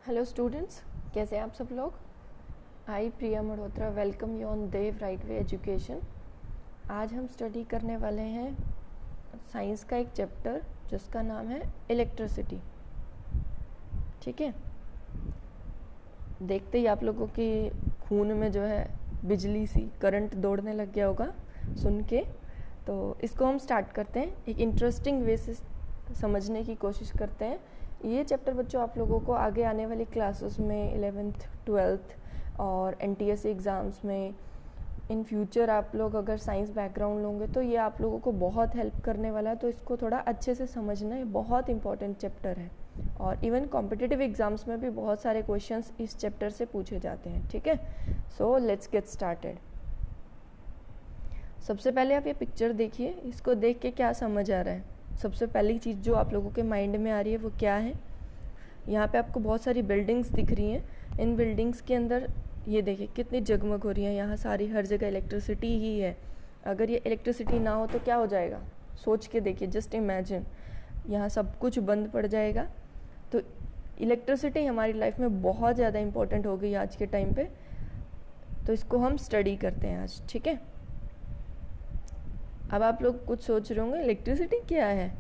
Hello students, कैसे हैं आप सब लोग। I Priya Malhotra welcome you on Dev right way education. आज हम स्टडी करने वाले हैं साइंस का एक चैप्टर जिसका नाम है इलेक्ट्रिसिटी। ठीक है, देखते ही आप लोगों के खून में जो है बिजली सी करंट दौड़ने लग गया होगा सुन के। तो इसको हम स्टार्ट करते हैं, एक इंटरेस्टिंग वे से समझने की कोशिश करते हैं। ये चैप्टर बच्चों आप लोगों को आगे आने वाली क्लासेस में 11th 12th और NTSC एग्ज़ाम्स में इन फ्यूचर आप लोग अगर साइंस बैकग्राउंड लोगे तो ये आप लोगों को बहुत हेल्प करने वाला है। तो इसको थोड़ा अच्छे से समझना, ये बहुत इंपॉर्टेंट चैप्टर है और इवन कॉम्पिटिटिव एग्ज़ाम्स में भी बहुत सारे क्वेश्चंस इस चैप्टर से पूछे जाते हैं। ठीक है, सो लेट्स गेट स्टार्टेड। सबसे पहले आप ये पिक्चर देखिए, इसको देख के क्या समझ आ रहा है। सबसे पहली चीज़ जो आप लोगों के माइंड में आ रही है वो क्या है। यहाँ पे आपको बहुत सारी बिल्डिंग्स दिख रही हैं। इन बिल्डिंग्स के अंदर ये देखिए कितनी जगमग हो रही है। यहाँ सारी हर जगह इलेक्ट्रिसिटी ही है। अगर ये इलेक्ट्रिसिटी ना हो तो क्या हो जाएगा, सोच के देखिए, जस्ट इमेजिन, यहाँ सब कुछ बंद पड़ जाएगा। तो इलेक्ट्रिसिटी हमारी लाइफ में बहुत ज़्यादा इम्पोर्टेंट हो गई आज के टाइम पे। तो इसको हम स्टडी करते हैं आज। ठीक है, अब आप लोग कुछ सोच रहे होंगे इलेक्ट्रिसिटी क्या है।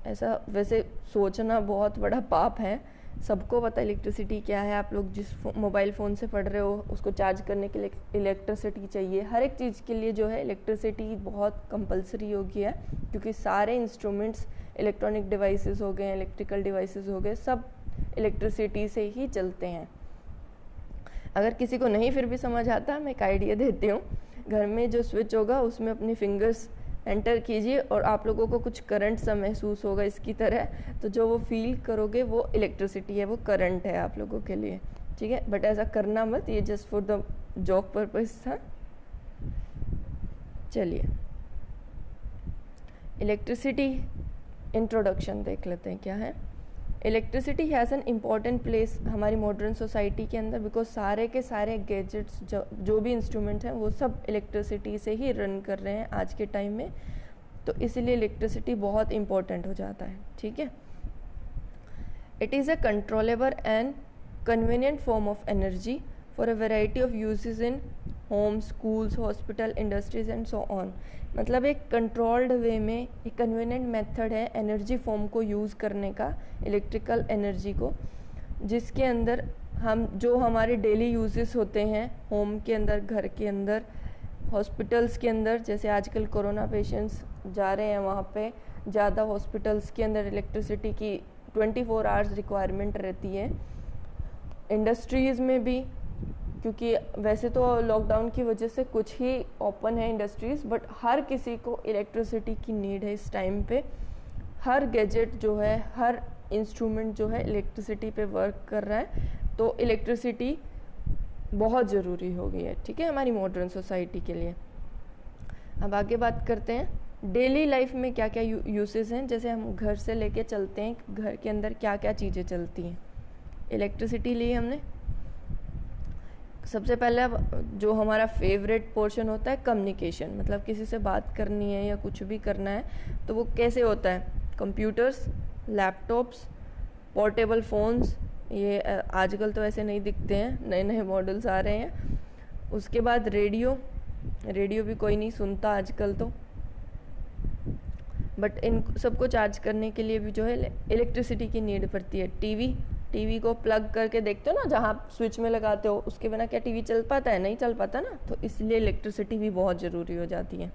ऐसा वैसे सोचना बहुत बड़ा पाप है। सबको पता है इलेक्ट्रिसिटी क्या है। आप लोग जिस मोबाइल फ़ोन से पढ़ रहे हो उसको चार्ज करने के लिए इलेक्ट्रिसिटी चाहिए। हर एक चीज़ के लिए जो है इलेक्ट्रिसिटी बहुत कंपलसरी हो गया है, क्योंकि सारे इंस्ट्रूमेंट्स इलेक्ट्रॉनिक डिवाइसेस हो गए, इलेक्ट्रिकल डिवाइसेस हो गए, सब इलेक्ट्रिसिटी से ही चलते हैं। अगर किसी को नहीं फिर भी समझ आता, मैं एक आइडिया देती हूँ। घर में जो स्विच होगा उसमें अपनी फिंगर्स एंटर कीजिए और आप लोगों को कुछ करंट सा महसूस होगा इसकी तरह। तो जो वो फील करोगे वो इलेक्ट्रिसिटी है, वो करंट है आप लोगों के लिए। ठीक है, बट ऐसा करना मत, ये just for the joke purpose था। चलिए इलेक्ट्रिसिटी इंट्रोडक्शन देख लेते हैं क्या है। Electricity has an important place हमारी मॉडर्न सोसाइटी के अंदर, बिकॉज सारे के सारे गैजेट्स जो भी इंस्ट्रूमेंट हैं वो सब इलेक्ट्रिसिटी से ही रन कर रहे हैं आज के टाइम में। तो इसीलिए इलेक्ट्रिसिटी बहुत इम्पॉर्टेंट हो जाता है। ठीक है, it is a controllable and convenient form of energy for a variety of uses in home, schools, hospital, industries and so on. मतलब एक कंट्रोल्ड वे में एक कन्वीनियंट मेथड है एनर्जी फॉर्म को यूज़ करने का, इलेक्ट्रिकल एनर्जी को, जिसके अंदर हम जो हमारे डेली यूजेस होते हैं होम के अंदर, घर के अंदर, हॉस्पिटल्स के अंदर, जैसे आजकल कोरोना पेशेंट्स जा रहे हैं वहाँ पे ज़्यादा हॉस्पिटल्स के अंदर इलेक्ट्रिसिटी की 24 आवर्स रिक्वायरमेंट रहती है। इंडस्ट्रीज़ में भी, क्योंकि वैसे तो लॉकडाउन की वजह से कुछ ही ओपन है इंडस्ट्रीज़, बट हर किसी को इलेक्ट्रिसिटी की नीड है इस टाइम पे। हर गैजेट जो है, हर इंस्ट्रूमेंट जो है इलेक्ट्रिसिटी पे वर्क कर रहा है। तो इलेक्ट्रिसिटी बहुत ज़रूरी हो गई है, ठीक है, हमारी मॉडर्न सोसाइटी के लिए। अब आगे बात करते हैं डेली लाइफ में क्या क्या यूसेस हैं। जैसे हम घर से लेके चलते हैं, घर के अंदर क्या क्या चीज़ें चलती हैं। इलेक्ट्रिसिटी ली हमने। सबसे पहले अब जो हमारा फेवरेट पोर्शन होता है कम्युनिकेशन, मतलब किसी से बात करनी है या कुछ भी करना है तो वो कैसे होता है। कंप्यूटर्स, लैपटॉप्स, पोर्टेबल फ़ोन्स, ये आजकल तो ऐसे नहीं दिखते हैं, नए नए मॉडल्स आ रहे हैं। उसके बाद रेडियो, रेडियो भी कोई नहीं सुनता आजकल तो, बट इन सबको चार्ज करने के लिए भी जो है इलेक्ट्रिसिटी की नीड पड़ती है। टीवी, टीवी को प्लग करके देखते हो ना, जहाँ स्विच में लगाते हो, उसके बिना क्या टीवी चल पाता है, नहीं चल पाता ना। तो इसलिए इलेक्ट्रिसिटी भी बहुत ज़रूरी हो जाती है।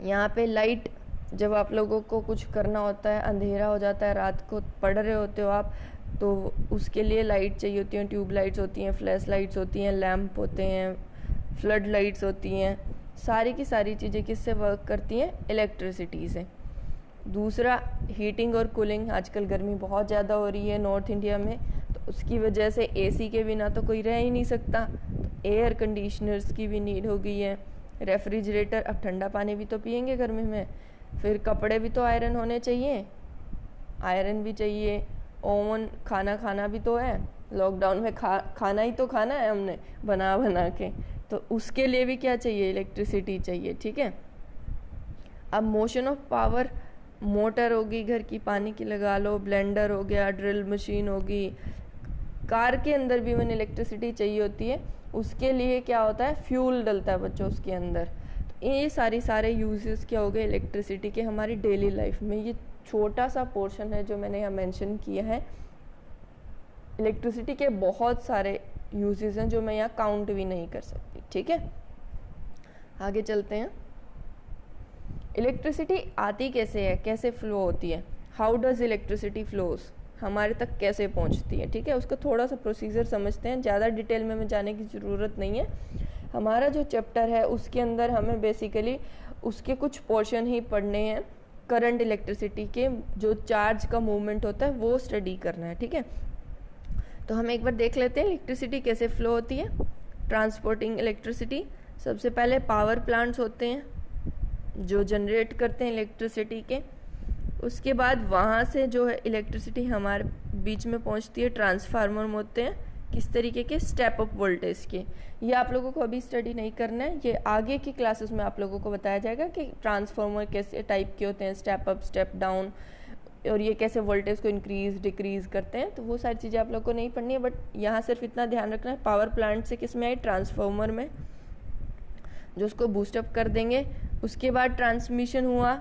यहाँ पे लाइट, जब आप लोगों को कुछ करना होता है, अंधेरा हो जाता है, रात को पढ़ रहे होते हो आप, तो उसके लिए लाइट चाहिए होती हैं। ट्यूब लाइट्स होती हैं, फ्लैश लाइट्स होती हैं, लैम्प होते हैं, फ्लड लाइट्स होती हैं। सारी की सारी चीज़ें किससे वर्क करती हैं, इलेक्ट्रिसिटी से। दूसरा हीटिंग और कूलिंग, आजकल गर्मी बहुत ज़्यादा हो रही है नॉर्थ इंडिया में, तो उसकी वजह से एसी के बिना तो कोई रह ही नहीं सकता। तो एयर कंडीशनर्स की भी नीड हो गई है। रेफ्रिजरेटर, अब ठंडा पानी भी तो पियेंगे गर्मी में। फिर कपड़े भी तो आयरन होने चाहिए, आयरन भी चाहिए। ओवन, खाना खाना भी तो है, लॉकडाउन में खाना ही तो खाना है हमने बना बना के, तो उसके लिए भी क्या चाहिए, इलेक्ट्रिसिटी चाहिए। ठीक है, अब मोशन ऑफ पावर, मोटर होगी घर की, पानी की लगा लो, ब्लेंडर हो गया, ड्रिल मशीन होगी, कार के अंदर भी इवन इलेक्ट्रिसिटी चाहिए होती है, उसके लिए क्या होता है, फ्यूल डलता है बच्चों उसके अंदर। तो ये सारे यूजेस क्या हो गए इलेक्ट्रिसिटी के हमारी डेली लाइफ में। ये छोटा सा पोर्शन है जो मैंने यहाँ मेंशन किया है। इलेक्ट्रिसिटी के बहुत सारे यूजेस हैं जो मैं यहाँ काउंट भी नहीं कर सकती, ठीक है। आगे चलते हैं। इलेक्ट्रिसिटी आती कैसे है, कैसे फ्लो होती है, हाउ डज इलेक्ट्रिसिटी फ्लोज, हमारे तक कैसे पहुंचती है, ठीक है। उसका थोड़ा सा प्रोसीजर समझते हैं, ज़्यादा डिटेल में जाने की ज़रूरत नहीं है। हमारा जो चैप्टर है उसके अंदर हमें बेसिकली उसके कुछ पोर्शन ही पढ़ने हैं। करंट इलेक्ट्रिसिटी के जो चार्ज का मूवमेंट होता है वो स्टडी करना है, ठीक है। तो हम एक बार देख लेते हैं इलेक्ट्रिसिटी कैसे फ्लो होती है। ट्रांसपोर्टिंग इलेक्ट्रिसिटी, सबसे पहले पावर प्लांट्स होते हैं जो जनरेट करते हैं इलेक्ट्रिसिटी के। उसके बाद वहाँ से जो है इलेक्ट्रिसिटी हमारे बीच में पहुँचती है, ट्रांसफार्मर होते हैं किस तरीके के, स्टेप अप वोल्टेज के। ये आप लोगों को अभी स्टडी नहीं करना है, ये आगे की क्लासेस में आप लोगों को बताया जाएगा कि ट्रांसफार्मर कैसे टाइप के होते हैं, स्टेप अप स्टेप डाउन, और ये कैसे वोल्टेज को इंक्रीज डिक्रीज करते हैं। तो वो सारी चीज़ें आप लोग को नहीं पढ़नी है, बट यहाँ सिर्फ इतना ध्यान रखना है पावर प्लांट से किस में आई, ट्रांसफार्मर में, जो उसको बूस्टअप कर देंगे। उसके बाद ट्रांसमिशन हुआ,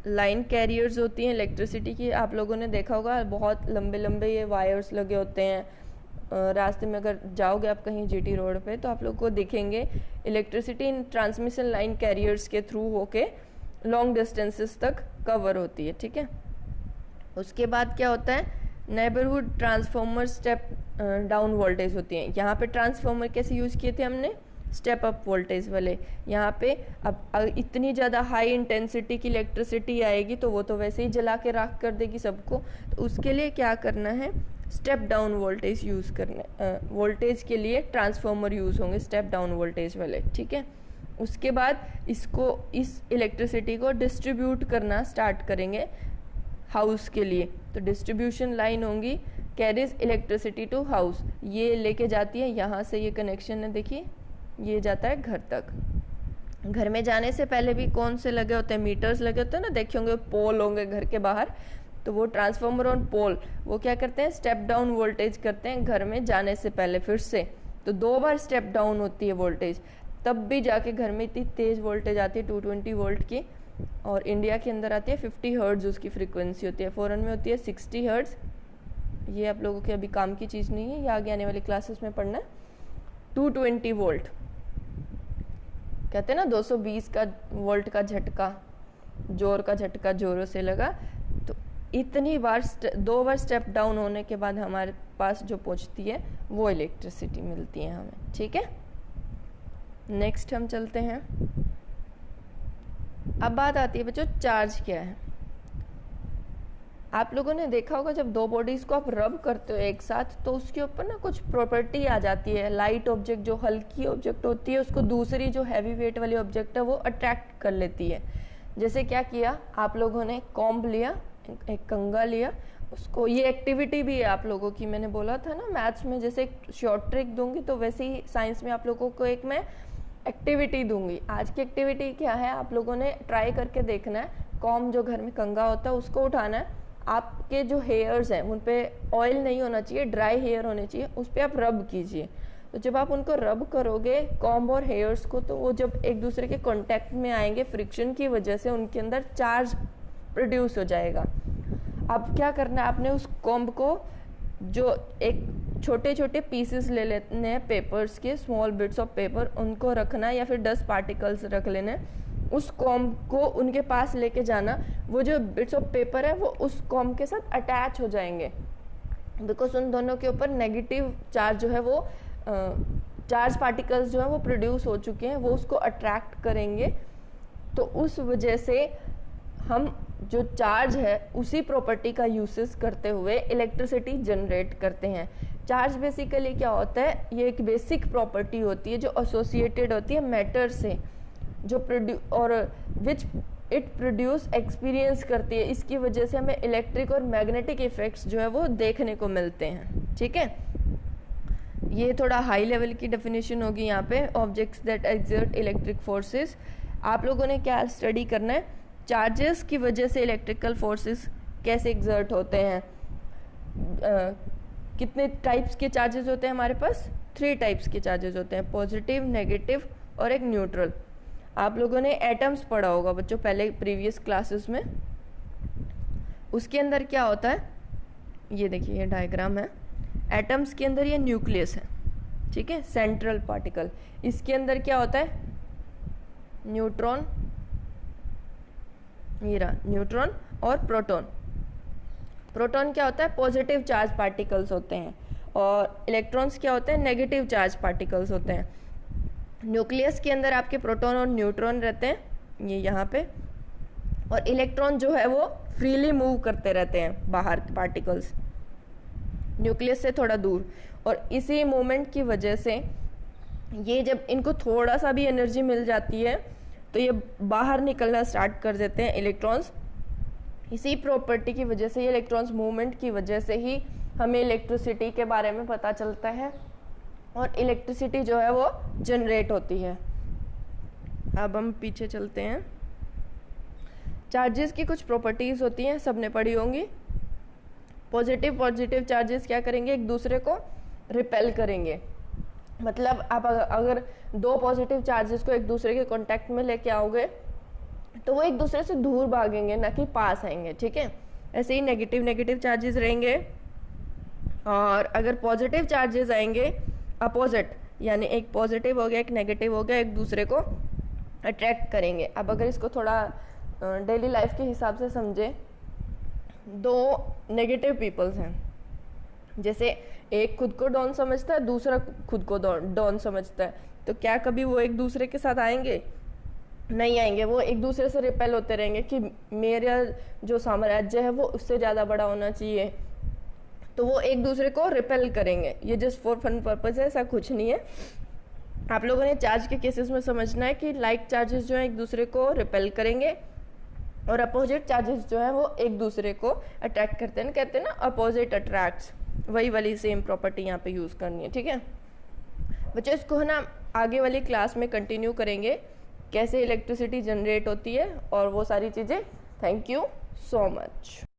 लाइन कैरियर्स होती हैं इलेक्ट्रिसिटी की। आप लोगों ने देखा होगा बहुत लंबे लंबे ये वायर्स लगे होते हैं रास्ते में। अगर जाओगे आप कहीं जीटी रोड पे तो आप लोग को दिखेंगे electricity in transmission line carriers के थ्रू होके लॉन्ग डिस्टेंसेस तक कवर होती है, ठीक है। उसके बाद क्या होता है, neighbourhood transformer step down voltage होती हैं। यहाँ पे ट्रांसफार्मर कैसे यूज़ किए थे हमने, स्टेप अप वोल्टेज वाले। यहाँ पे अब इतनी ज़्यादा हाई इंटेंसिटी की इलेक्ट्रिसिटी आएगी तो वो तो वैसे ही जला के राख कर देगी सबको। तो उसके लिए क्या करना है, स्टेप डाउन वोल्टेज यूज़ करना, वोल्टेज के लिए ट्रांसफार्मर यूज़ होंगे स्टेप डाउन वोल्टेज वाले, ठीक है। उसके बाद इसको, इस इलेक्ट्रिसिटी को डिस्ट्रीब्यूट करना स्टार्ट करेंगे हाउस के लिए। तो डिस्ट्रीब्यूशन लाइन होंगी, कैरीज इलेक्ट्रिसिटी टू हाउस, ये लेके जाती है, यहाँ से ये कनेक्शन है देखिए, ये जाता है घर तक। घर में जाने से पहले भी कौन से लगे होते हैं, मीटर्स लगे होते हैं ना, देखे होंगे, पोल होंगे घर के बाहर। तो वो ट्रांसफार्मर और पोल वो क्या करते हैं, स्टेप डाउन वोल्टेज करते हैं घर में जाने से पहले फिर से। तो 2 बार स्टेप डाउन होती है वोल्टेज, तब भी जाके घर में इतनी तेज वोल्टेज आती है 220 वोल्ट की। और इंडिया के अंदर आती है 50 हर्ट्ज उसकी फ्रीक्वेंसी होती है, फॉरेन में होती है 60 हर्ट्ज। ये आप लोगों के अभी काम की चीज़ नहीं है, ये आगे आने वाली क्लासेस में पढ़ना है। 220 वोल्ट कहते हैं ना, 220 का वोल्ट का झटका, जोर का झटका जोरों से लगा। तो इतनी बार 2 बार स्टेप डाउन होने के बाद हमारे पास जो पहुंचती है वो इलेक्ट्रिसिटी मिलती है हमें, ठीक है। नेक्स्ट हम चलते हैं। अब बात आती है बच्चों, चार्ज क्या है। आप लोगों ने देखा होगा जब 2 बॉडीज को आप रब करते हो एक साथ तो उसके ऊपर ना कुछ प्रॉपर्टी आ जाती है। लाइट ऑब्जेक्ट जो हल्की ऑब्जेक्ट होती है उसको दूसरी जो हैवी वेट वाली ऑब्जेक्ट है वो अट्रैक्ट कर लेती है। जैसे क्या किया आप लोगों ने, कॉम्ब लिया, एक कंगा लिया, उसको, ये एक्टिविटी भी है आप लोगों की, मैंने बोला था ना मैथ्स में जैसे एक शॉर्ट ट्रिक दूंगी तो वैसे ही साइंस में आप लोगों को एक मैं एक्टिविटी दूंगी। आज की एक्टिविटी क्या है, आप लोगों ने ट्राई करके देखना है। कॉम्ब जो घर में कंगा होता है उसको उठाना है, आपके जो हेयर्स हैं उन पे ऑयल नहीं होना चाहिए, ड्राई हेयर होने चाहिए, उस पर आप रब कीजिए। तो जब आप उनको रब करोगे कॉम्ब और हेयर्स को, तो वो जब एक दूसरे के कांटेक्ट में आएंगे फ्रिक्शन की वजह से उनके अंदर चार्ज प्रोड्यूस हो जाएगा। अब क्या करना है, आपने उस कॉम्ब को जो एक छोटे छोटे पीसेस ले लेने हैं पेपर्स के, स्मॉल बिट्स ऑफ पेपर, उनको रखना है या फिर डस्ट पार्टिकल्स रख लेना है। उस कॉम्ब को उनके पास लेके जाना, वो जो बिट्स ऑफ पेपर है वो उस कॉम्ब के साथ अटैच हो जाएंगे, बिकॉज उन दोनों के ऊपर नेगेटिव चार्ज जो है वो चार्ज पार्टिकल्स जो है वो प्रोड्यूस हो चुके हैं, वो उसको अट्रैक्ट करेंगे। तो उस वजह से हम जो चार्ज है उसी प्रॉपर्टी का यूसेस करते हुए इलेक्ट्रिसिटी जनरेट करते हैं। चार्ज बेसिकली क्या होता है, ये एक बेसिक प्रॉपर्टी होती है जो एसोसिएटेड होती है मैटर से, जो और विच इट प्रोड्यूस एक्सपीरियंस करती है। इसकी वजह से हमें इलेक्ट्रिक और मैग्नेटिक इफेक्ट्स जो है वो देखने को मिलते हैं, ठीक है। ये थोड़ा हाई लेवल की डेफिनेशन होगी यहाँ पे, objects that exert electric forces. आप लोगों ने क्या स्टडी करना है, चार्जेस की वजह से इलेक्ट्रिकल फोर्सेस कैसे एक्सर्ट होते हैं। कितने टाइप्स के चार्जेस होते हैं हमारे पास? 3 टाइप्स के चार्जेस होते हैं, पॉजिटिव, नेगेटिव और एक न्यूट्रल। आप लोगों ने एटम्स पढ़ा होगा बच्चों पहले प्रीवियस क्लासेस में। उसके अंदर क्या होता है, ये देखिए ये डायग्राम है। एटम्स के अंदर ये न्यूक्लियस है, ठीक है, सेंट्रल पार्टिकल। इसके अंदर क्या होता है? न्यूट्रॉन, ये रहा न्यूट्रॉन और प्रोटॉन। प्रोटॉन क्या होता है? पॉजिटिव चार्ज पार्टिकल्स होते हैं, और इलेक्ट्रॉन्स क्या होते हैं? नेगेटिव चार्ज पार्टिकल्स होते हैं। न्यूक्लियस के अंदर आपके प्रोटॉन और न्यूट्रॉन रहते हैं, ये यहाँ पे, और इलेक्ट्रॉन जो है वो फ्रीली मूव करते रहते हैं बाहर, पार्टिकल्स न्यूक्लियस से थोड़ा दूर। और इसी मूवमेंट की वजह से ये जब इनको थोड़ा सा भी एनर्जी मिल जाती है तो ये बाहर निकलना स्टार्ट कर देते हैं इलेक्ट्रॉन्स। इसी प्रॉपर्टी की वजह से, ये इलेक्ट्रॉन्स मूवमेंट की वजह से ही हमें इलेक्ट्रिसिटी के बारे में पता चलता है, और इलेक्ट्रिसिटी जो है वो जनरेट होती है। अब हम पीछे चलते हैं। चार्जेस की कुछ प्रॉपर्टीज होती हैं, सबने पढ़ी होंगी। पॉजिटिव चार्जेस क्या करेंगे? एक दूसरे को रिपेल करेंगे। मतलब आप अगर 2 पॉजिटिव चार्जेस को एक दूसरे के कांटेक्ट में लेके आओगे तो वो एक दूसरे से दूर भागेंगे, ना कि पास आएंगे, ठीक है। ऐसे ही नेगेटिव चार्जेस रहेंगे, और अगर पॉजिटिव चार्जेस आएंगे अपोजिट, यानी एक पॉजिटिव हो गया एक नेगेटिव हो गया, एक दूसरे को अट्रैक्ट करेंगे। अब अगर इसको थोड़ा डेली लाइफ के हिसाब से समझे, 2 नेगेटिव पीपल्स हैं, जैसे एक खुद को डॉन समझता है, दूसरा खुद को डॉन समझता है, तो क्या कभी वो एक दूसरे के साथ आएंगे? नहीं आएंगे। वो एक दूसरे से रिपेल होते रहेंगे कि मेरा जो साम्राज्य है वो उससे ज़्यादा बड़ा होना चाहिए, तो वो एक दूसरे को रिपेल करेंगे। ये जस्ट फॉर फन पर्पज है, ऐसा कुछ नहीं है। आप लोगों ने चार्ज के केसेस में समझना है कि लाइक चार्जेस जो है एक दूसरे को रिपेल करेंगे, और अपोजिट चार्जेस जो है वो एक दूसरे को अट्रैक्ट करते हैं। कहते हैं ना अपोजिट अट्रैक्ट्स, वही वाली सेम प्रॉपर्टी यहाँ पे यूज़ करनी है, ठीक है बच्चों। इसको है ना आगे वाली क्लास में कंटिन्यू करेंगे, कैसे इलेक्ट्रिसिटी जनरेट होती है और वो सारी चीज़ें। Thank you so much.